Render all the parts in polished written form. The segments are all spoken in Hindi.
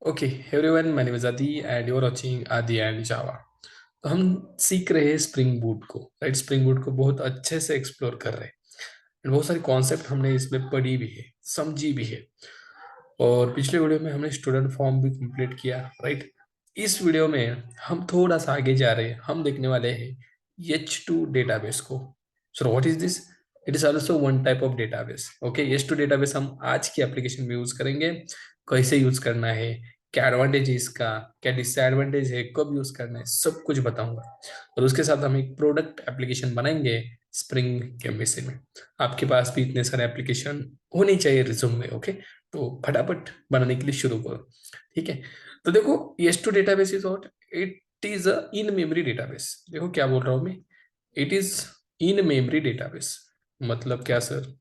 Okay everyone, my name is आदि एंड यू आर वाचिंग आदि एंड जावा। तो हम सीख रहे हैं स्प्रिंग बूट को, राइट। स्प्रिंग बूट को बहुत अच्छे से एक्सप्लोर कर रहे हैं। And बहुत सारी कॉन्सेप्ट हमने इसमें पढ़ी भी है, समझी भी है। और पिछले वीडियो में हमने स्टूडेंट फॉर्म भी कंप्लीट किया, राइट। इस वीडियो में हम थोड़ा सा आगे जा रहे हैं। हम देखने वाले हैं H2 डेटाबेस को। So what is this? It is also one type of database. Okay, H2 database हम आज की एप्लीकेशन में यूज करेंगे। कैसे यूज करना है, क्या एडवांटेज है इसका, क्या डिसएडवांटेज है, कब यूज करना है, सब कुछ बताऊंगा। और उसके साथ हम एक प्रोडक्ट एप्लीकेशन बनाएंगे स्प्रिंग के एम्बेसी में। आपके पास भी इतने सारे एप्लीकेशन होनी चाहिए रिज्यूम में। ओके, तो फटाफट बनाने के लिए शुरू करो। ठीक है, तो देखो H two database is what? It is a in memory database. देखो क्या बोल रहा हूं मैं, it is in memory database. मतलब क्या sir?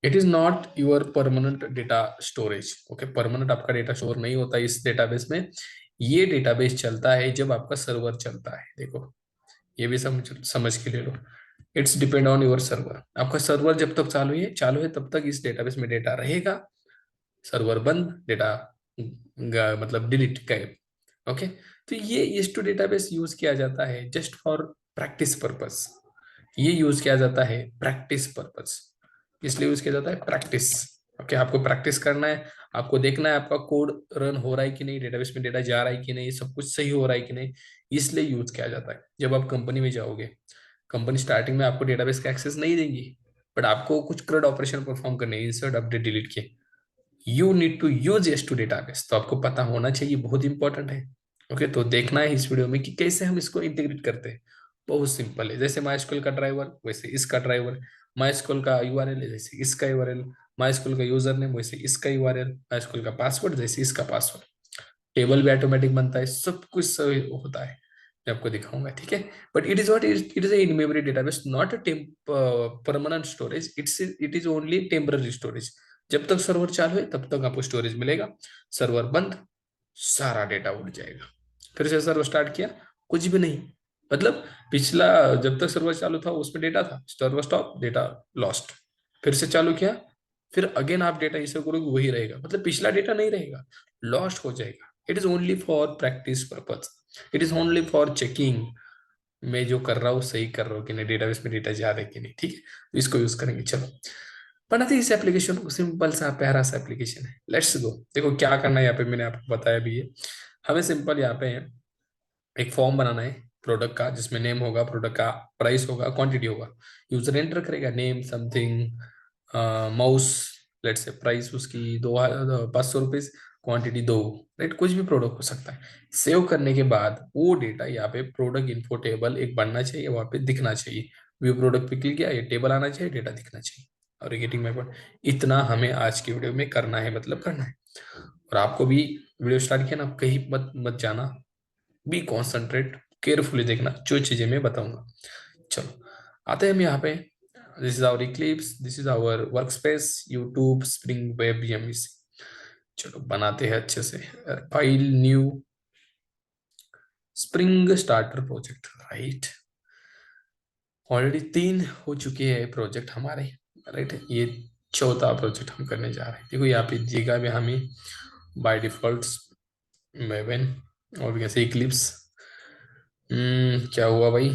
It is not your permanent data storage. Okay, permanent आपका डेटा स्टोर नहीं होता इस डेटाबेस में। ये डेटाबेस चलता है जब आपका सर्वर चलता है। देखो, ये भी समझ समझ के ले लो। It's depend on your server. आपका सर्वर जब तक चालू है तब तक इस डेटाबेस में डेटा रहेगा। सर्वर बंद, डेटा मतलब डिलीट गायब। ओके, तो ये ES2 डेटाबेस यूज किया जाता है जस्ट फॉर प्रैक्टिस पर्पस। ये यूज किया जाता है प्रैक्टिस पर्पस। इसलिए यूज किया जाता है प्रैक्टिस। ओके, आपको प्रैक्टिस करना है। आपको देखना है आपका कोड रन हो रहा है कि नहीं, डेटाबेस में डेटा जा रहा है कि नहीं, सब कुछ सही हो रहा है कि नहीं। इसलिए यूज किया जाता है। जब आप कंपनी में जाओगे, कंपनी स्टार्टिंग में आपको डेटाबेस का एक्सेस नहीं देंगी, बट आपको कुछ CRUD ऑपरेशन परफॉर्म करने, इंसर्ट अपडेट डिलीट के। You need to use H two database, तो आपको पता होना चाहिए, बहुत इंपॉर्टेंट है। ओके, तो देखना है इस वीडियो में कि कैसे हम इसको इंटीग्रेट करते हैं। बहुत सिंपल है, जैसे माई का ड्राइवर वैसे इसका ड्राइवर, माई का यूआरएल है जैसे इसका यूआरएल, माई का यूजर नेम वैसे इसका यूआरएल, माई का पासवर्ड जैसे इसका पासवर्ड। टेबल भी ऑटोमेटिक बनता है, सब कुछ सही होता है। मैं आपको दिखाऊंगा, ठीक है। But it is what it is in memory database, not a permanent storage. It is only temporary storage. जब तक सर्वर चालू है तब तक आपको स्टोरेज मिलेगा। सर्वर बंद, सारा डेटा उड़ जाएगा। फिर से सर्वर स्टार्ट किया, कुछ भी नहीं। मतलब पिछला, जब तक सर्वर चालू था उसमें डेटा था, सर्वर स्टॉप, डेटा लॉस्ट। फिर से चालू किया, फिर अगेन आप डेटा इसे करोगे वही रहेगा, मतलब पिछला डेटा नहीं रहेगा, लॉस्ट हो जाएगा। It is only for practice purpose. It is only for checking मैं जो कर रहा हूँ सही कर रहा हूँ कि नहीं, डेटाबेस में डेटा जा रहा है कि नहीं। ठीक है, तो इसको यूज करेंगे। चलो बनाते हैं इस एप्लीकेशन को। सिंपल सा प्यारा सा एप्लीकेशन है, लेट्स गो। देखो क्या करना है यहाँ पे, मैंने आपको बताया भी है। हमें सिंपल यहाँ पे एक फॉर्म बनाना है प्रोडक्ट का, जिसमें नेम होगा, प्रोडक्ट का प्राइस होगा, क्वांटिटी होगा। यूजर एंटर करेगा name something, mouse, let's say price उसकी 500 रुपीज, क्वांटिटी दो, राइट। कुछ भी प्रोडक्ट हो सकता है। सेव करने के बाद वो डेटा यहाँ पे प्रोडक्ट इन्फो टेबल एक बनना चाहिए, वहां पे दिखना चाहिए। व्यू प्रोडक्ट पे क्लिक किया, ये टेबल आना चाहिए, डेटा दिखना चाहिए। और गेटिंग माय पॉइंट, इतना हमें आज की वीडियो में करना है, मतलब करना है। और आपको भी वीडियो स्टार्ट किया ना, आप कहीं मत मत जाना। बी कॉन्सेंट्रेट, केयरफुली देखना जो चीजें मैं बताऊंगा। चलो आते हैं हम यहाँ पे। This is our Eclipse, this is our work space, YouTube Spring web MVC. चलो बनाते हैं अच्छे से। File, new, Spring starter project, right. Already 3 हो चुके हैं प्रोजेक्ट हमारे, राइट। ये चौथा प्रोजेक्ट हम करने जा रहे हैं। देखो यहाँ पे दिएगा भी हमें बाय डिफॉल्ट मेवन, और कैसे इक्लिप्स। क्या हुआ भाई?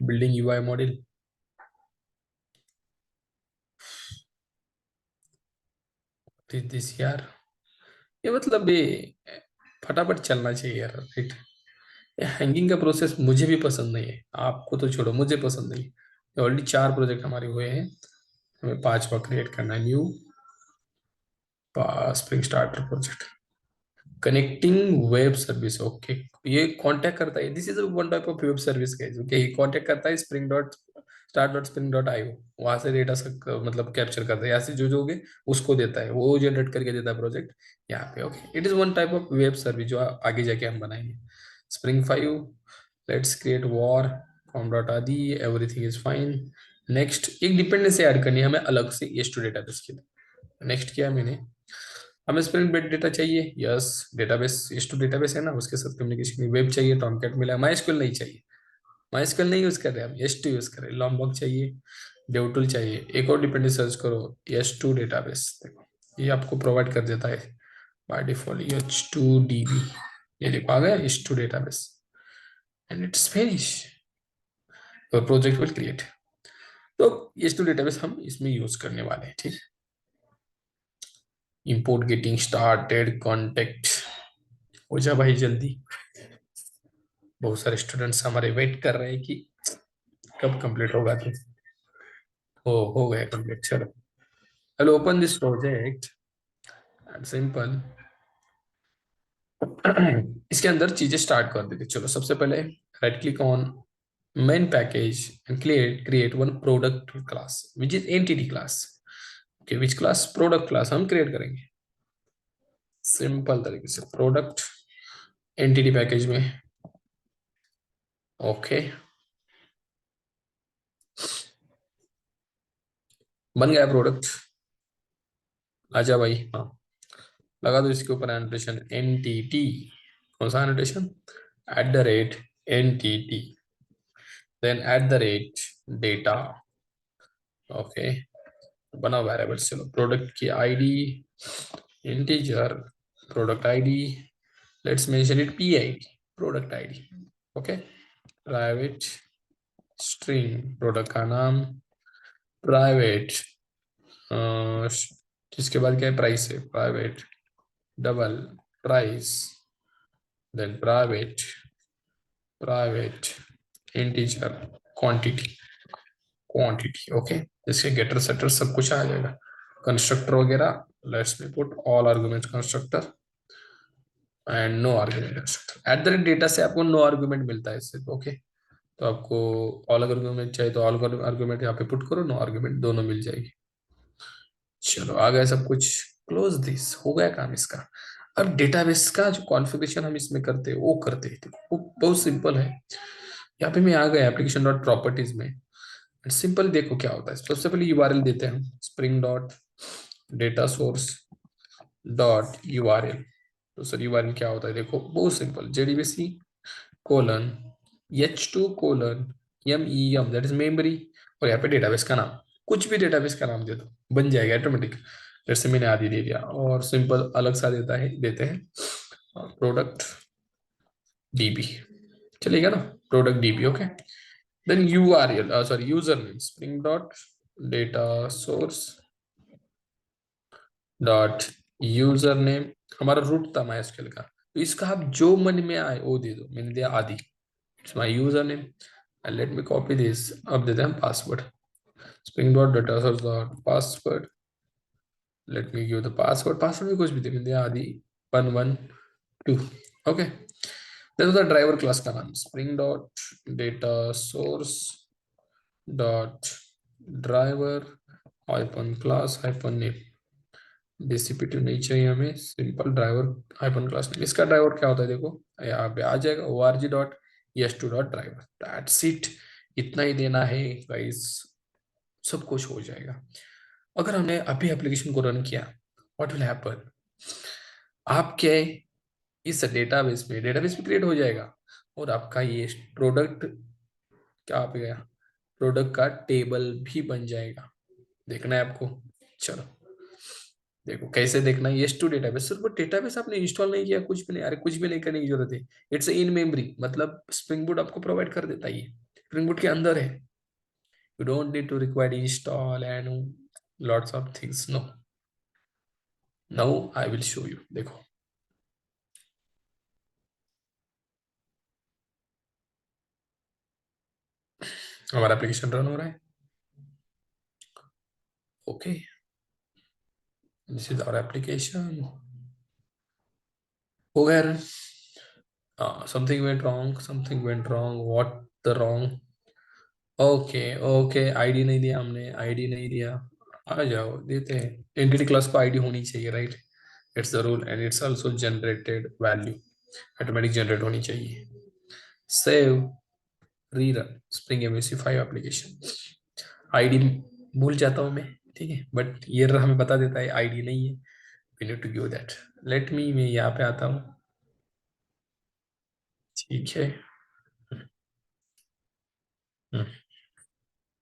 बिल्डिंग यूआई मॉडल, दिस यार, ये मतलब ये फटाफट चलना चाहिए यार, राइट। ये हैंगिंग का प्रोसेस मुझे भी पसंद नहीं है, आपको तो छोड़ो, मुझे पसंद नहीं है। ऑलरेडी 4 प्रोजेक्ट हमारे हुए हैं, हमें 5वां क्रिएट करना है। New Spring starter project, connecting web service. Okay, ये कांटेक्ट करता है, this is one type of web service guys. Okay, ये कांटेक्ट करता है spring dot start dot spring dot IO, वहां से डेटा मतलब कैप्चर करता है, यहाँ से जो होगे उसको देता है, वो जनरेट करके देता है प्रोजेक्ट यहाँ पे। Okay, it is one type of web service जो आगे जाके हम बनाएंगे। Spring 5, let's create war form dot आदि, एवरीथिंग इज फाइन। नेक्स्ट, एक डिपेंडेंसी ऐड करनी है हमें अलग से एस टू डेटाबेस के लिए। नेक्स्ट किया मैंने। हमें स्प्रिंग बेड डेटा चाहिए, yes. Database H two database है ना, उसके साथ कम्युनिकेशन वेब चाहिए, टॉमकैट मिला। माई स्क्वेल नहीं चाहिए, माई स्क्वेल नहीं यूज कर रहे हम, एस टू यूज कर रहे हैं। लॉम्बॉक चाहिए, डेव टूल चाहिए, एक और डिपेंडेंसी सर्च करो, एच टू डेटाबेस। देखो ये आपको प्रोवाइड कर देता है बाय डिफॉल्ट H2DB। ये देखो आ गया H2 database and it's finish, your project will create. तो H2 डेटाबेस हम इसमें यूज करने वाले हैं, ठीक। इंपोर्ट गेटिंग स्टार्टेड कॉन्टेक्ट, हो जा भाई जल्दी। बहुत सारे स्टूडेंट्स हमारे वेट कर रहे हैं कि कब कंप्लीट होगा। तो हो गया कंप्लीट, चलो। Hello, open this project and simple. इसके अंदर चीजें स्टार्ट कर देते, चलो। सबसे पहले right click on main package and create one product class which is entity class. Okay, which class? Product class हम क्रिएट करेंगे सिंपल तरीके से प्रोडक्ट एंटिटी पैकेज में। ओके, बन गया प्रोडक्ट। आजा भाई, हाँ, लगा दो इसके ऊपर एनोटेशन एनटीटी। कौन सा annotation? @NTT, then @data. Okay, बना वेरिएबल। चलो, प्रोडक्ट की ID integer, product ID let's mention it PID, product ID. Okay, private string product का नाम, प्राइवेट जिसके बाद क्या है? प्राइस है, private double price, then private integer quantity, okay. इसके गेटर सेटर सब कुछ आ जाएगा, कंस्ट्रक्टर वगैरह। Let's me put all argument constructor and no argument constructor. @Data से आपको नो आर्गुमेंट मिलता है सिर्फ, ओके। तो आपको ऑल आर्गुमेंट चाहिए तो ऑल आर्गुमेंट यहाँ पे पुट करो, नो आर्गुमेंट दोनों मिल जाएगी। चलो, आ गया सब कुछ। क्लोज दिस, हो गया काम इसका। अब डेटाबेस का जो कॉन्फ़िगरेशन हम इसमें करते हैं वो करते हैं, देखो वो बहुत सिंपल है। यहाँ पे मैं आ गया एप्लीकेशन डॉट प्रॉपर्टीज में। सिंपल देखो क्या होता है। सबसे पहले URL देते हैं हम, spring dot data source dot URL। तो सर URL क्या होता है? देखो बहुत simple, JDBC colon H2 colon MEM, that is memory, और यहाँ पे डेटाबेस का नाम, कुछ भी डेटाबेस का नाम दे दो, बन जाएगा ऑटोमेटिक। जैसे मैंने आदि दे दिया, और सिंपल अलग सा देते हैं प्रोडक्ट DB, चलेगा ना? Product DB, okay. Then URL, sorry, user name Spring dot data source dot user name, हमारा रूट था MySQL का, तो इसका आप जो मन में आए वो दे दो। मैंने दिया आदि, it's my user name and let me copy this. अब देते हैं password, Spring dot data source dot password, let me give the password. Password में कुछ भी दे, मैंने दिया आदि 112, okay. Then the driver class का नाम Spring dot data source dot driver hyphen class hyphen name. DCP2 नहीं चाहिए हमें, simple driver hyphen class name. इसका ड्राइवर क्या होता है? देखो यहाँ पे आ जाएगा org.es2.driver, दैट्स इट। इतना ही देना है गाइस, सब कुछ हो जाएगा। अगर हमने अभी एप्लीकेशन को रन किया, व्हाट विल हैपन? आपके इस डेटाबेस में क्रिएट हो जाएगा, और आपका ये प्रोडक्ट क्या आ गया? प्रोडक्ट का टेबल भी बन जाएगा। देखना है आपको, चलो देखो कैसे देखना है। S2 डेटाबेस, सिर्फ डेटाबेस आपने इंस्टॉल नहीं किया, कुछ भी नहीं, अरे कुछ भी नहीं करने की जरूरत है। इट्स इन मेमोरी, मतलब स्प्रिंग बूट आपको प्रोवाइड कर देता है, ये स्प्रिंग बूट के अंदर है। You don't need to require install and lots of things, no. Now I will show you, देखो हमारा एप्लीकेशन रन हो रहा है। Okay, this is our application, हो गया run. Something went wrong, what the wrong? Okay okay, ID नहीं दिया हमने, आईडी नहीं दिया। आ जाओ, देते हैं। एंटिटी क्लास को आईडी होनी चाहिए, right? It's the rule and it's also generated value, automatic generate होनी चाहिए। Save, rerun spring MVC 5 application. ID भूल जाता हूँ मैं, ठीक है, बट ये हमें बता देता है आईडी नहीं है। We need to give that. Let me, मैं यहाँ पे आता हूँ, ठीक है।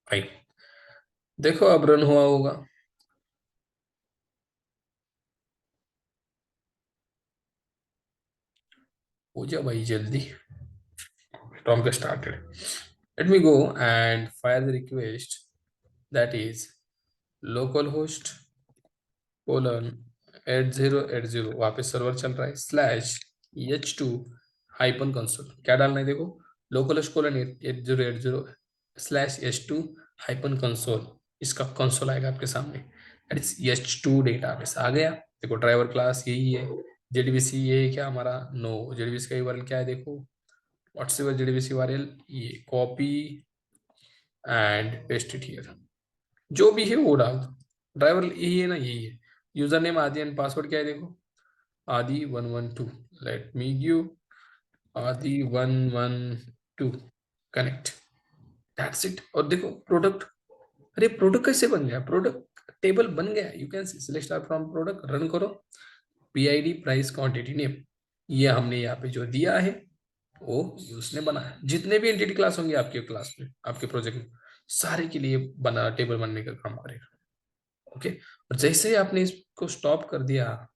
फाइन, देखो अब रन हुआ होगा। हो जा भाई जल्दी। Tom get started. Let me go and fire the request, that is localhost colon 8080, वहां पे सर्वर चल रहा है, स्लैश h2 हाइपन कंसोल। क्या डालना है देखो, localhost colon 8080 slash h2 hyphen console. इसका कंसोल आएगा आपके सामने, दैट इज h2 डेटाबेस आ गया। देखो ड्राइवर क्लास यही है, जेडीबीसी ये है क्या हमारा, नो, जेडीबीसी का यूआरएल क्या है देखो, व्हाट्स योर जेडीबीसी यूआरएल, ये copy and paste it here. जो भी है वो डाल दो, ड्राइवर यही है ना, यही है। यूजर नेम आदि एंड पासवर्ड क्या है देखो, आदि 112, लेट मी गिव आदि 112 कनेक्ट, दैट्स इट। और देखो प्रोडक्ट, अरे प्रोडक्ट कैसे बन गया, प्रोडक्ट टेबल बन गया। You can select star from product, run करो, पीआईडी प्राइस क्वांटिटी नेम, ये हमने यहाँ पे जो दिया है वो उसने बनाया। जितने भी एंटिटी क्लास होंगे आपके क्लास में, आपके प्रोजेक्ट में, सारे के लिए बना टेबल बनने का काम करेगा। ओके, और जैसे ही आपने इसको स्टॉप कर दिया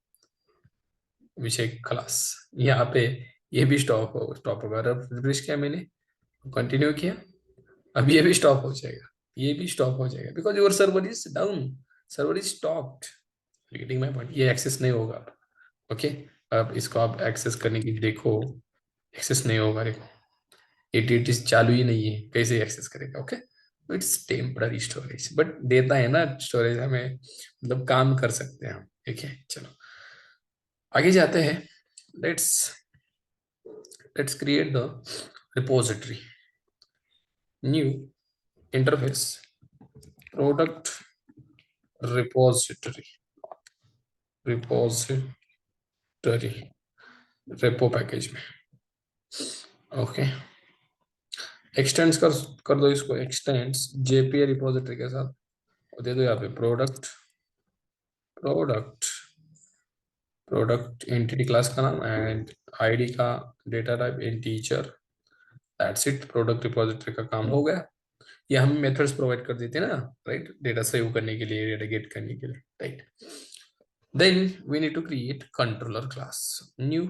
विषय क्लास, यहाँ पे ये भी स्टॉप होगा। अब रिफ्रेश किया मैंने, कंटिन्यू किया, अब ये भी स्टॉप हो जाएगा, ये भी स्टॉप हो जाएगा, because your server is down, server is stopped. Getting my point, ये एक्सेस नहीं होगा। ओके, अब इसको आप एक्सेस करने की देखो, एक्सेस नहीं होगा। देखो एटीटी चालू ही नहीं है, कैसे एक्सेस करेगा। Okay, it's temporary storage, but देता है ना स्टोरेज हमें, मतलब काम कर सकते हैं हम। ठीक है, चलो आगे जाते हैं। Let's let's create the repository, new interface, product repository, repository repo package में। ओके, एक्सटेंड्स कर दो इसको, एक्सटेंड्स जेपीए रिपोजिटरी के साथ, और दे दो यहाँ पे product, product product entity class का नाम एंड आईडी का data type integer, that's it. Product repository का काम हो गया। ये हम मेथड्स प्रोवाइड कर देते हैं ना, राइट, डेटा सेव करने के लिए, डेटा गेट करने के लिए, right. Then we need to create controller class, new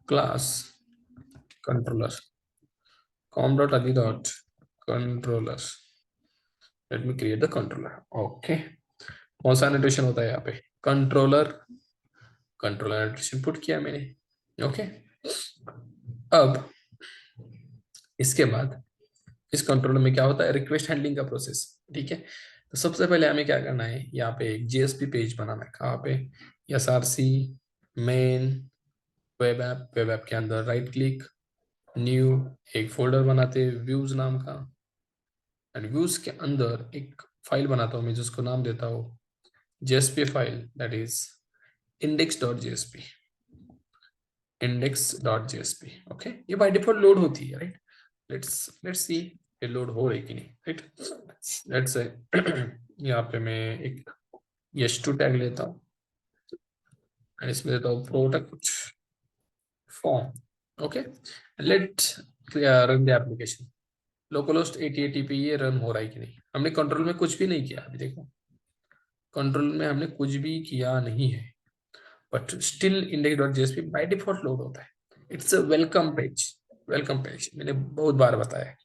class controller, com dot adi dot controller, let me create the controller. Okay, कौन सा एनोटेशन होता है यहाँ पे, कंट्रोलर, कंट्रोलर एनोटेशन पुट किया मैंने। ओके, अब इसके बाद इस कंट्रोलर में क्या होता है, रिक्वेस्ट हैंडलिंग का प्रोसेस। ठीक है, तो सबसे पहले हमें क्या करना है, यहाँ पे एक जेएसपी पेज बनाना है। कहाँ पे, SRC main web app, web app के अंदर राइट क्लिक, न्यू, एक फोल्डर बनाते हैं व्यूज नाम का, एंड व्यूज के अंदर एक फाइल बनाता हूँ मैं जिसको नाम देता हूँ JSP file, that is index.jsp, index.jsp। Okay, ये बाय डिफॉल्ट लोड होती है, राइट। लेट्स सी ये लोड हो रही कि नहीं, राइट। लेट्स से यहाँ पे मैं एक h2 टैग लेता हूँ, एंड इसमें देता हूँ product form. Okay, let run the application, localhost 8080 पे ये रन हो रहा है कि नहीं। हमने कंट्रोल में कुछ भी नहीं किया, अभी देखो कंट्रोल में हमने कुछ भी किया नहीं है, but still index.jsp by default load होता है। It's a welcome page, welcome page मैंने बहुत बार बताया है।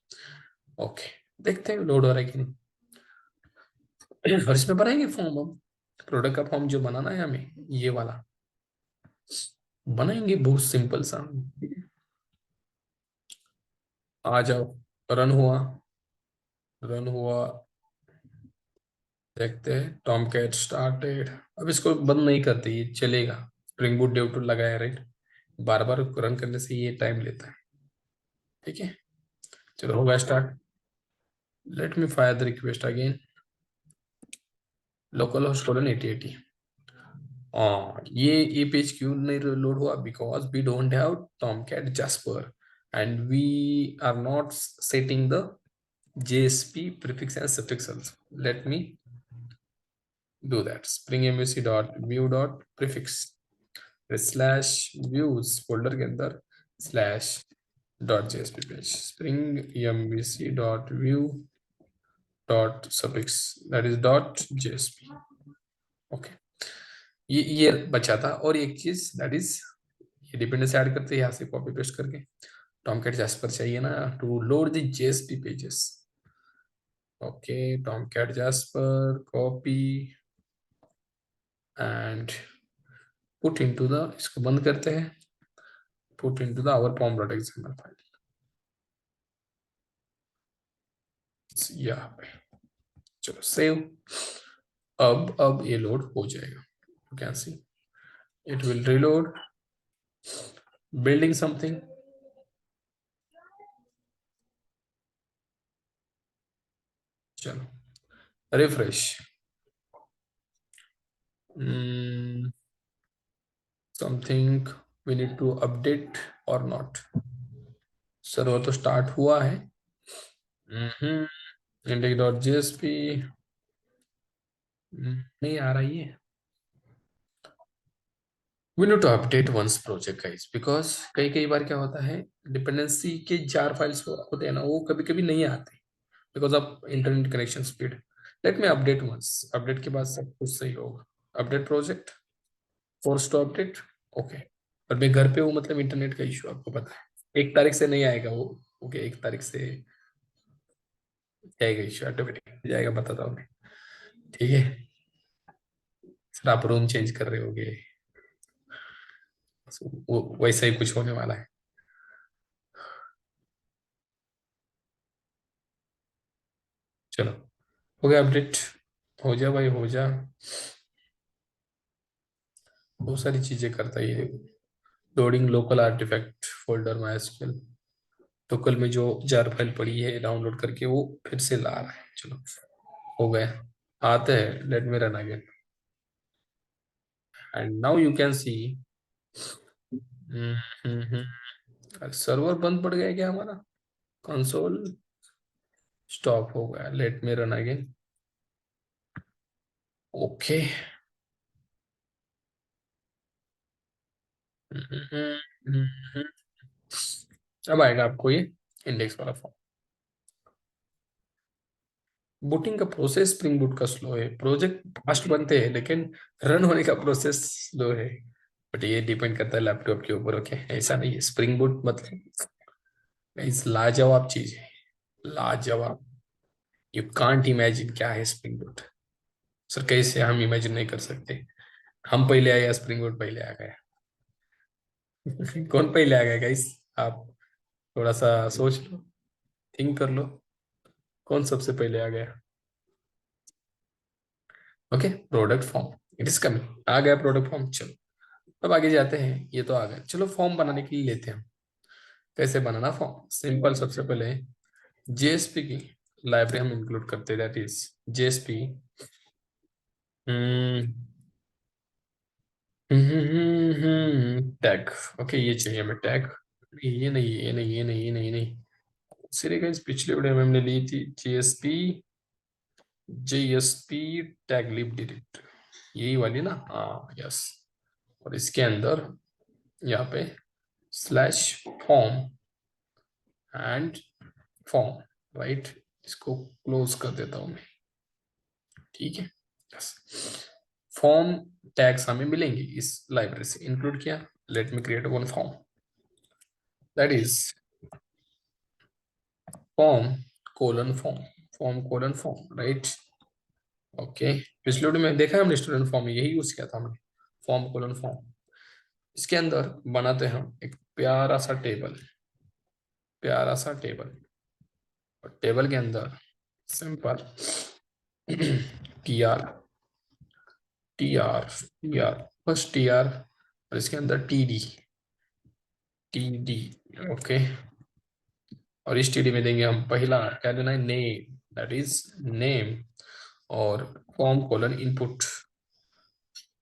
ओके, देखते हैं लोड हो रहा है कि नहीं। और इसमें बनाएंगे फॉर्म, हम प्रोडक्ट का फॉर्म जो बनाना है हमें, ये वाला बनाएंगे, बहुत सिंपल सा। आ जाओ, रन हुआ, रन हुआ, देखते हैं। टॉम कैट स्टार्टेड, अब इसको बंद नहीं करते, ये चलेगा। स्प्रिंग बूट डेव टूल लगाया, राइट, बार बार रन करने से ये टाइम लेता है। ठीक है, चलो हो गया start. Let me fire the request again, local host colon 8080। ये पेज क्यों नहीं लोड हुआ, because we don't have Tomcat Jasper and we are not setting the JSP prefix and suffix also. Let me do that. Spring MVC dot view dot prefix slash views folder के अंदर slash dot JSP page, spring MVC dot view dot suffix that is dot JSP. Okay, ये बचा था। और एक चीज दैट इज ये डिपेंडेंस ऐड करते हैं यहाँ से कॉपी पेस्ट करके। टॉमकैट जैस्पर चाहिए ना to load the JSP pages. Okay, Tomcat Jasper copy and put into the, इसको बंद करते हैं, put into the our pom.xml file यहाँ पे। चलो सेव। अब ये लोड हो जाएगा, you can see it will reload building something. चलो refresh. Something we need to update और नॉट। सर्वर तो स्टार्ट हुआ है। इंडेक्स डॉट जेएसपी नहीं आ रही है। We need to update once project guys, because कई कई बार क्या होता है, डिपेंडेंसी के जार फाइल्स होते हैं ना, वो कभी कभी नहीं आते because of internet connection speed. Let me update once, update के बाद सब कुछ सही होगा। Update project, force to update. Okay, और मैं घर पे हूँ, मतलब इंटरनेट का इशू आपको पता है, 1 तारीख से नहीं आएगा वो। ओके, 1 तारीख से जाएगा इशू, ऑटोमेटिक जाएगा, बताता हूँ मैं। ठीक है सर, आप रूम चेंज कर रहे होगे, वो वैसा ही कुछ होने वाला है। चलो हो गया अपडेट। हो जा भाई हो जा, बहुत सारी चीजें करता है ये। Loading local artifact folder MySQL, local में जो जार फाइल पड़ी है डाउनलोड करके वो फिर से ला रहा है। चलो हो गया, आते हैं, late me run again and now you can C. Server बंद पड़ गया क्या हमारा? कंसोल स्टॉप हो गया, late me run again. Okay, अब आएगा आपको ये इंडेक्स वाला फॉर्म। बूटिंग का प्रोसेस स्प्रिंग बूट का स्लो है, प्रोजेक्ट फास्ट बनते हैं लेकिन रन होने का प्रोसेस स्लो है। बट ये डिपेंड करता है लैपटॉप के ऊपर। ओके, ऐसा नहीं है, स्प्रिंग बूट मतलब इस लाजवाब चीज है, लाजवाब। यू कांट इमेजिन क्या है स्प्रिंग बूट। सर कैसे हम इमेजिन नहीं कर सकते? हम पहले आए या स्प्रिंग बूट पहले आ गया? कौन पहले आ गया गाइस? आप थोड़ा सा सोच लो, थिंक कर लो, कौन सबसे पहले आ गया? Okay, product form, it is coming, आ गया प्रोडक्ट फॉर्म। चलो अब आगे जाते हैं, ये तो आ गया। चलो फॉर्म बनाने के लिए लेते हैं हम। कैसे बनाना फॉर्म? सिंपल, सबसे पहले जेएसपी की लाइब्रेरी हम इंक्लूड करते हैं, that is JSP tag. Okay, ये चाहिए हमें टैग। ये नहीं, ये नहीं, ये नहीं, ये नहीं, ये नहीं। सिर्फ इस पिछले वीडियो में हमने ली थी जेएसपी, जेएसपी टैग लिब डिलीट, यही वाली ना? हाँ यस। और इसके अंदर यहाँ पे slash form and form, right? इसको क्लोज कर देता हूं मैं। ठीक है, यस। फॉर्म टैग्स हमें मिलेंगे इस लाइब्रेरी से, इंक्लूड किया। Late me create one form that is form colon form, form colon form, right? Okay, पिछले वीडियो में देखा है हमने स्टूडेंट फॉर्म, यही यूज किया था हमने, फॉर्म कोलन फॉर्म। इसके अंदर बनाते हैं हम एक प्यारा सा टेबल, प्यारा सा टेबल। और टेबल के अंदर simple T R, T R, T are, बस टी आर। और इसके अंदर T D, T D. Okay, और इस टी डी में देंगे हम पहला, क्या देना है? Name, that is name. और फॉर्म कोलन इनपुट,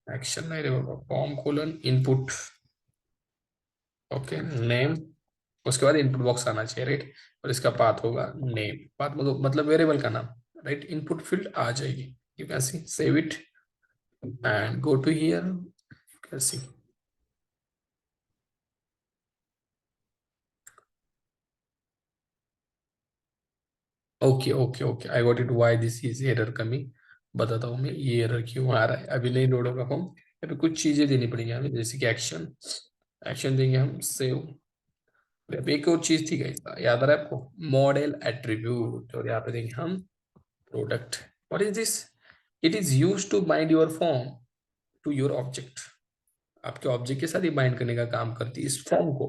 एक्शन नहीं रे बाबा, form colon input. Okay, name. उसके बाद इनपुट बॉक्स आना चाहिए, राइट? और इसका पाथ होगा नेम, पाथ मतलब वेरिएबल का नाम, राइट? इनपुट फील्ड आ जाएगी, you can see, save it and go to here, you can see. Okay okay okay, I got it, why this is error coming. बताता हूँ मैं ये एरर क्यों आ रहा है। अभी नहीं लोड होगा फॉर्म, अभी कुछ चीजें देनी पड़ेंगी हमें, जैसे कि एक्शन, एक्शन देंगे हम सेव। अब एक और चीज थी गाइस, याद आ रहा है आपको, मॉडल एट्रीब्यूट, और यहाँ पे देंगे हम product. What is this? It is used to bind your form to your object. आपके ऑब्जेक्ट के साथ ही बाइंड करने का काम करती है इस फॉर्म को।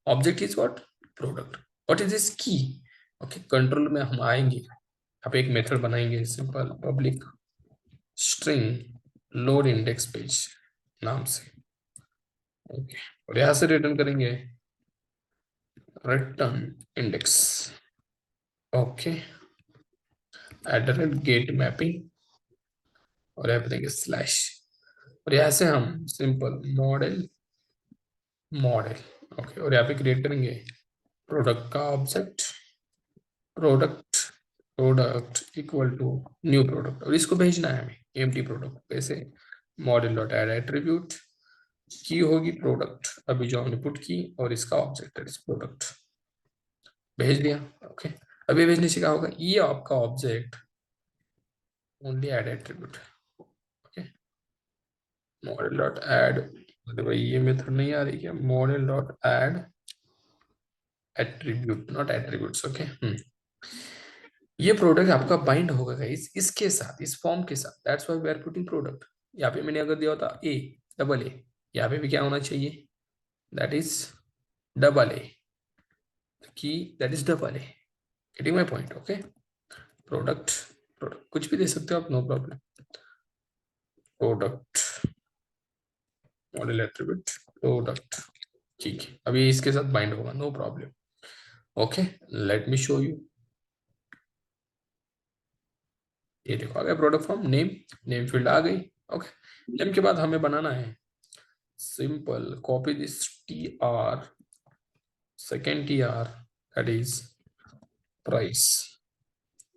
Object is what? Product. What is this key? Okay, control में हम आएंगे, आप एक मेथड बनाएंगे simple, public string load index page नाम से। ओके, और यहां से रिटर्न करेंगे return index. Okay, at the rate get mapping, और यहाँ पे देंगे स्लैश, और यहाँ से हम सिंपल मॉडल मॉडल। ओके, और यहाँ पे क्रिएट करेंगे प्रोडक्ट का object, product product equal to new product, और इसको भेजना है हमें एम्प्टी प्रोडक्ट। कैसे? Model dot add attribute, key होगी प्रोडक्ट अभी जो हमने पुट की, और इसका ऑब्जेक्ट है प्रोडक्ट, भेज दिया। ओके, अभी भेजने से क्या होगा, ये आपका object only add attribute. Okay, model dot add, मतलब भाई ये मेथड नहीं आ रही क्या, model dot add attribute not attributes. Okay, ये प्रोडक्ट आपका बाइंड होगा गाइस इसके साथ, इस फॉर्म के साथ, that's why we are putting product. यहाँ पे मैंने अगर दिया होता ए डबल ए, यहाँ पे भी क्या होना चाहिए, दैट इज डबल ए, की that is double A. Getting my point? Okay, product, product कुछ भी दे सकते हो आप, no problem. Product model attribute product, ठीक है, अभी इसके साथ बाइंड होगा, no problem. Okay, let me show you. ये देखो आ गया product form, name, name field आ गई। ओके, नेम के बाद हमें बनाना है simple copy this T R, second T R, that is price.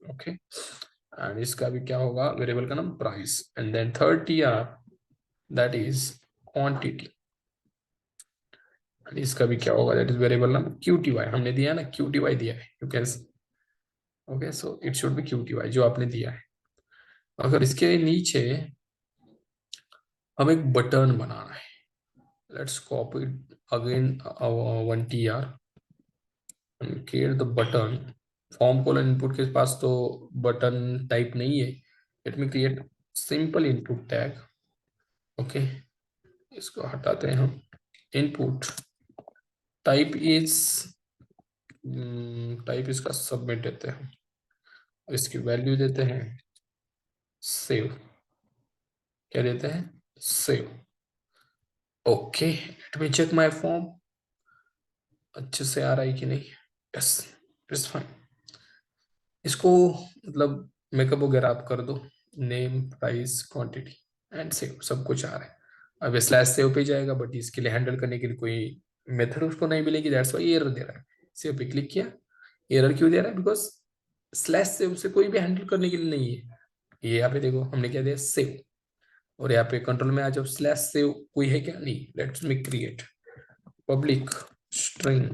Okay, and इसका भी क्या होगा, वेरिएबल का नाम price, and then third T R, that is quantity, and इसका भी क्या होगा, दैट इज वेरिएबल नाम क्यू टी वाई। हमने दिया है ना, क्यू टी वाई दिया है, you can, okay, so it should be Q T Y जो आपने दिया है। अगर इसके नीचे हम एक बटन बनाना है, let's copy again one T R and create the button। Form colon input के पास तो बटन टाइप नहीं है, let me create simple input tag. Okay, इसको हटाते हैं हम, इनपुट टाइप इज, टाइप इसका सबमिट देते हैं, इसकी वैल्यू देते हैं सेव, क्या देते हैं, save. Okay, let me check my form, अच्छे से आ रहा है कि नहीं, यस, इट्स फाइन। इसको मतलब मेकअप वगैरह आप कर दो, name price quantity and save, सब कुछ आ रहा है। अब स्लैश सेव पे जाएगा, बट इसके लिए हैंडल करने के लिए कोई मेथड उसको नहीं मिलेगी, दैट्स व्हाई एरर दे रहा है। सेव पे क्लिक किया, एरर क्यों दे रहा है, बिकॉज स्लैश सेव से कोई भी हैंडल करने के लिए नहीं है। ये यहाँ पे देखो हमने क्या दिया, सेव, और यहाँ पे कंट्रोल में आ जाओ, स्लैश सेव कोई है क्या, नहीं। Let's me create public string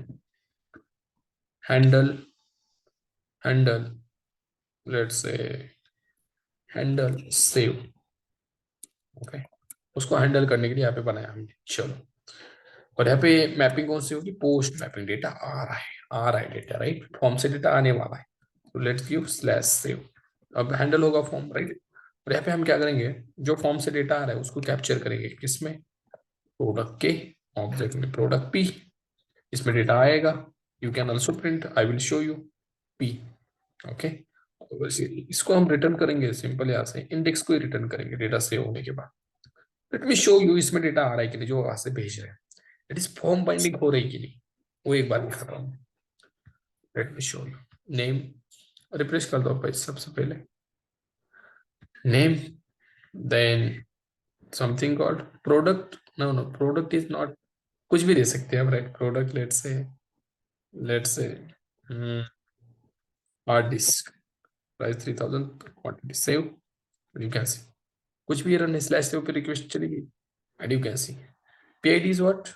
handle, handle let's say handle save. Okay, उसको हैंडल करने के लिए यहाँ पे बनाया हमने, चलो। और यहाँ पे मैपिंग कौन सी होगी, पोस्ट मैपिंग, डेटा आ रहा है, आ रहा है डेटा, राइट, फॉर्म से डेटा आने वाला है, तो लेट्स गिव स्लैश सेव। अब हैंडल होगा फॉर्म, राइट। और यहाँ पे हम क्या करेंगे, जो फॉर्म से डेटा आ रहा है उसको कैप्चर करेंगे किसमें, प्रोडक्ट के ऑब्जेक्ट में, प्रोडक्ट पी, इसमें डेटा आएगा। You can also print, I will show U P. Okay, इसको हम रिटर्न करेंगे सिंपल, यहाँ से इंडेक्स को ही रिटर्न करेंगे डेटा सेव होने के बाद। लेट मी शो यू इसमें डेटा आ रहा है कि नहीं, जो वहां से भेज रहे हैं, इट इज फॉर्म बाइंडिंग हो रही कि नहीं, वो एक बार दिखाता हूँ। Let me show you, name, refresh कर दो भाई सबसे पहले, name, then something called product, no no product is not, कुछ भी दे सकते हैं आप, right, product let's say hard disk, price 3000, quantity save, you can see, कुछ भी रन स्लैश सेव पे रिक्वेस्ट चलेगी, and you can see PID is what,